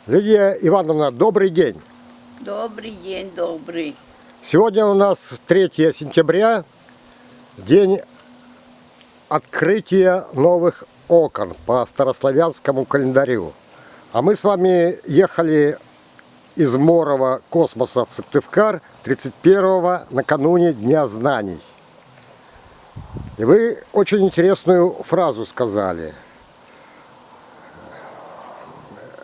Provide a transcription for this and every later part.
Лидия Ивановна, добрый день. Добрый день, добрый. Сегодня у нас 3 сентября, день открытия новых окон по старославянскому календарю. А мы с вами ехали из Морова космоса в Сыктывкар 31-го накануне Дня знаний. И вы очень интересную фразу сказали.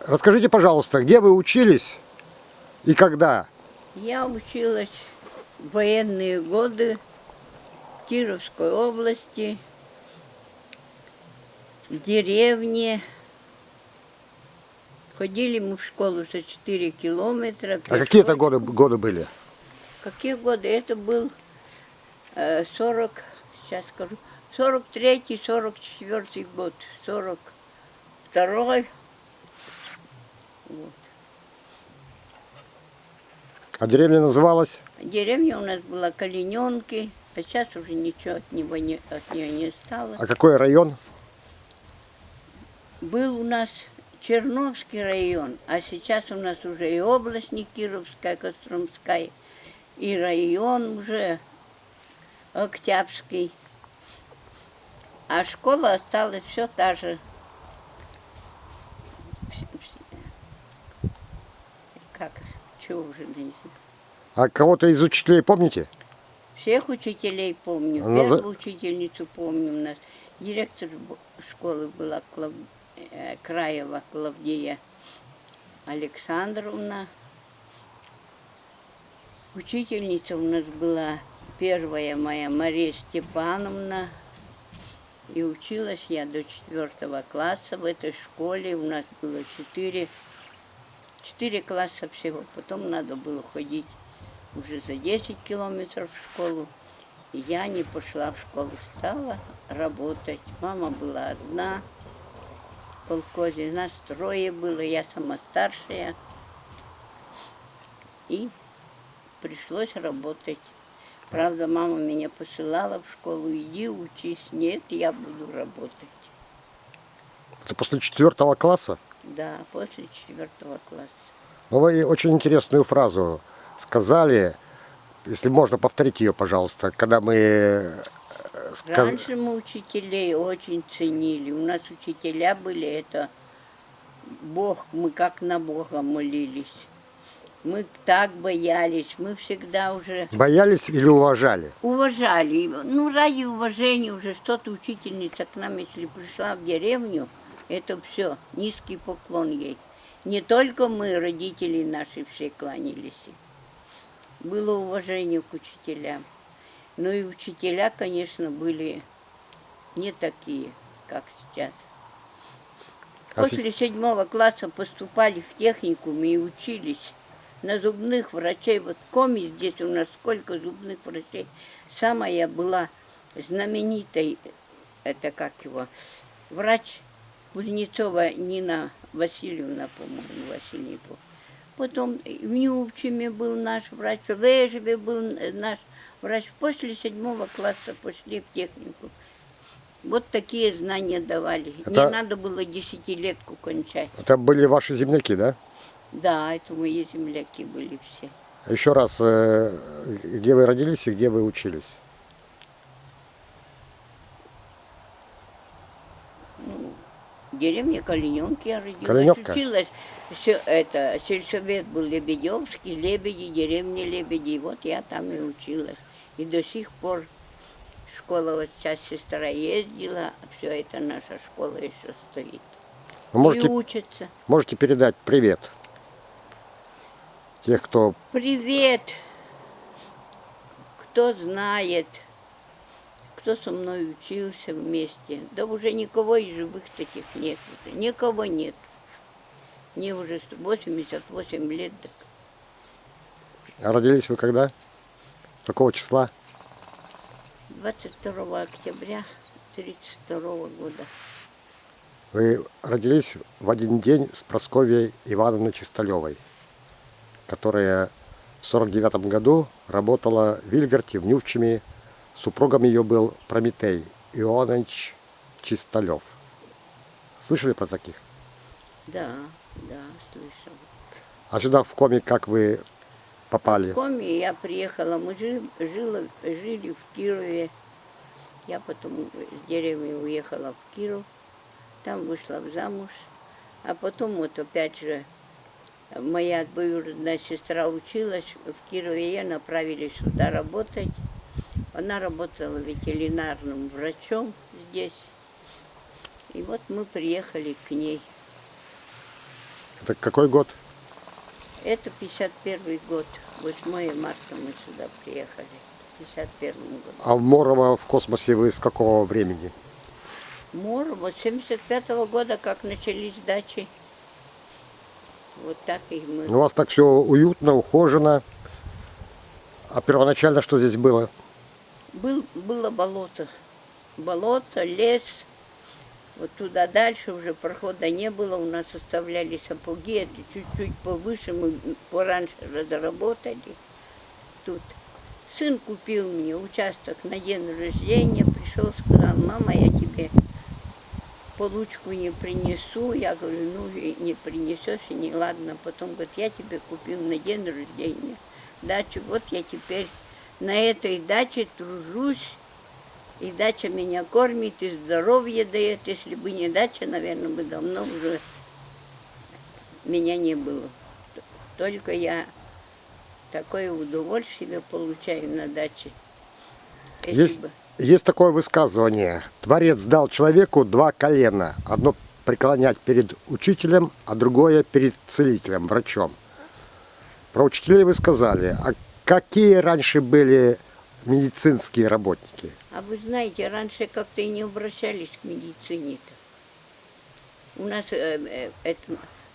Расскажите, пожалуйста, где вы учились и когда? Я училась в военные годы в Кировской области, в деревне. Ходили мы в школу за 4 километра. А какие это годы были? Какие годы? Это был сейчас скажу, 43-й, 44-й год, 42-й. Вот. А деревня называлась? Деревня у нас была Калиненки, а сейчас уже ничего от нее не стало. А какой район? Был у нас Черновский район, а сейчас у нас уже и область не Кировская, Костромская, и район уже Октябрьский. А школа осталась все та же. Как? Чего уже не знаю. А кого-то из учителей помните? Всех учителей помню. Первую учительницу помню у нас. Директор школы была Краева Клавдия Александровна. Учительница у нас была первая моя Мария Степановна. И училась я до 4 класса в этой школе. У нас было 4 класса всего. Потом надо было ходить уже за 10 километров в школу. И я не пошла в школу, стала работать. Мама была одна в колхозе, нас 3 было, я сама старшая. И пришлось работать. Правда, мама меня посылала в школу, иди учись. Нет, я буду работать. Это после 4 класса? Да, после 4 класса. Но вы очень интересную фразу сказали, если можно повторить ее, пожалуйста, когда мы... Раньше мы учителей очень ценили. У нас учителя были, это Бог, мы как на Бога молились. Мы так боялись, мы всегда уже... Боялись или уважали? Уважали. Ну, ради уважения уже что-то учительница к нам, если пришла в деревню, это все, низкий поклон ей. Не только мы, родители наши, все кланялись. Было уважение к учителям. Но и учителя, конечно, были не такие, как сейчас. После 7 класса поступали в техникум и учились на зубных врачей. Вот в Коме здесь у нас сколько зубных врачей. Самая была знаменитой, это как его, врач Кузнецова Нина Васильевна, по-моему, Васильевна. Потом в Нювчиме был наш врач, в Вежеве был наш врач. После 7 класса пошли в технику. Вот такие знания давали. Не надо было 10-летку кончать. Это были ваши земляки, да? Да, это мои земляки были все. Еще раз, где вы родились и где вы учились? Деревня Калиненки я родилась. Калиневка? Училась, это, сельсовет был Лебедевский, Лебеди, деревня Лебеди. Вот я там и училась. И до сих пор школа, вот сейчас сестра ездила, а все это наша школа еще стоит. Можете, и учатся. Можете передать привет тех, кто... Привет, кто знает, кто со мной учился вместе. Да уже никого из живых таких нет уже. Никого нет. Мне уже 88 лет. Так. А родились вы когда? Какого числа? 22 октября 1932 года. Вы родились в один день с Прасковьей Ивановной Чисталевой, которая в 1949 году работала в Вильгарте, в Нювчиме. Супругом ее был Прометей Иоаннович Чисталев. Слышали про таких? Да, да, слышал. А сюда в Коми как вы попали? В Коми я приехала, мы жили в Кирове. Я потом с деревни уехала в Киров, там вышла в замуж. А потом вот опять же моя двоюродная сестра училась в Кирове, ее направили сюда работать. Она работала ветеринарным врачом здесь. И вот мы приехали к ней. Это какой год? Это 51 год, 8 марта мы сюда приехали, в 51 году. А в Морово, в космосе вы с какого времени? Вот 75 года, как начались дачи. Вот так и мы. У вас так все уютно, ухожено. А первоначально что здесь было? Было болото. Болото, лес. Вот туда дальше уже прохода не было. У нас оставляли сапоги. Это чуть-чуть повыше. Мы пораньше разработали. Тут сын купил мне участок на день рождения. Пришел, сказал: мама, я тебе получку не принесу. Я говорю: ну и не принесешь, и не ладно. Потом говорит: я тебе купил на день рождения дачу. Вот я теперь на этой даче тружусь. И дача меня кормит, и здоровье дает. Если бы не дача, наверное, бы давно уже меня не было. Только я такое удовольствие получаю на даче. Есть такое высказывание. Творец дал человеку два колена. Одно преклонять перед учителем, а другое перед целителем, врачом. Про учителей вы сказали. А какие раньше были медицинские работники? А вы знаете, раньше как-то и не обращались к медицине-то. У нас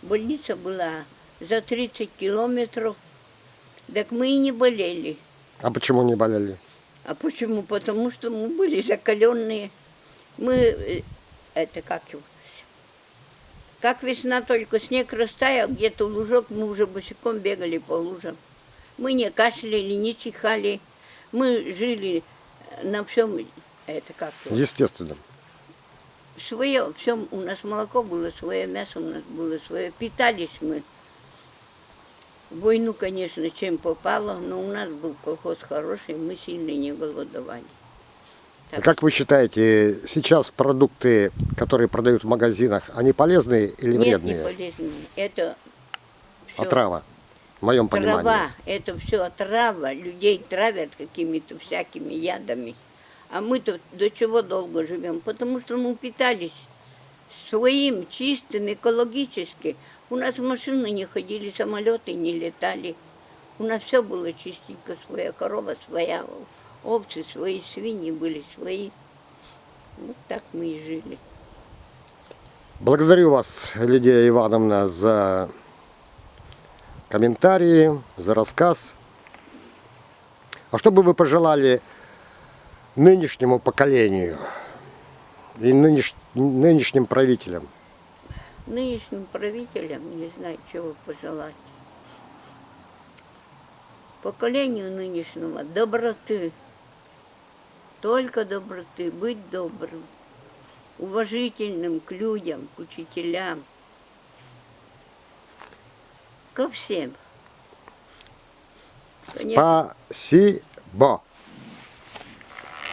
больница была за 30 километров, так мы и не болели. А почему не болели? А почему? Потому что мы были закаленные. Мы, как весна, только снег растаял, где-то лужок, мы уже босиком бегали по лужам. Мы не кашляли, не чихали. Мы жили на всем, Естественно. свое, всем, у нас молоко было свое, мясо у нас было свое. Питались мы. В войну, конечно, чем попало, но у нас был колхоз хороший, мы сильно не голодовали. А как вы считаете, сейчас продукты, которые продают в магазинах, они полезные или вредные? Нет, не полезные. Это все Отрава, в моем понимании. трава, это все отрава. Людей травят какими-то всякими ядами. А мы-то до чего долго живем? Потому что мы питались своим, чистым, экологически. У нас машины не ходили, самолеты не летали. У нас все было чистенько. Своя корова, своя, овцы свои, свиньи были свои. Вот так мы и жили. Благодарю вас, Лидия Ивановна, за комментарии, за рассказ. А что бы вы пожелали нынешнему поколению и нынешним правителям? Нынешним правителям, не знаю, чего пожелать. Поколению нынешнего доброты. Только доброты, быть добрым, уважительным к людям, к учителям, ко всем. Конечно, Спасибо.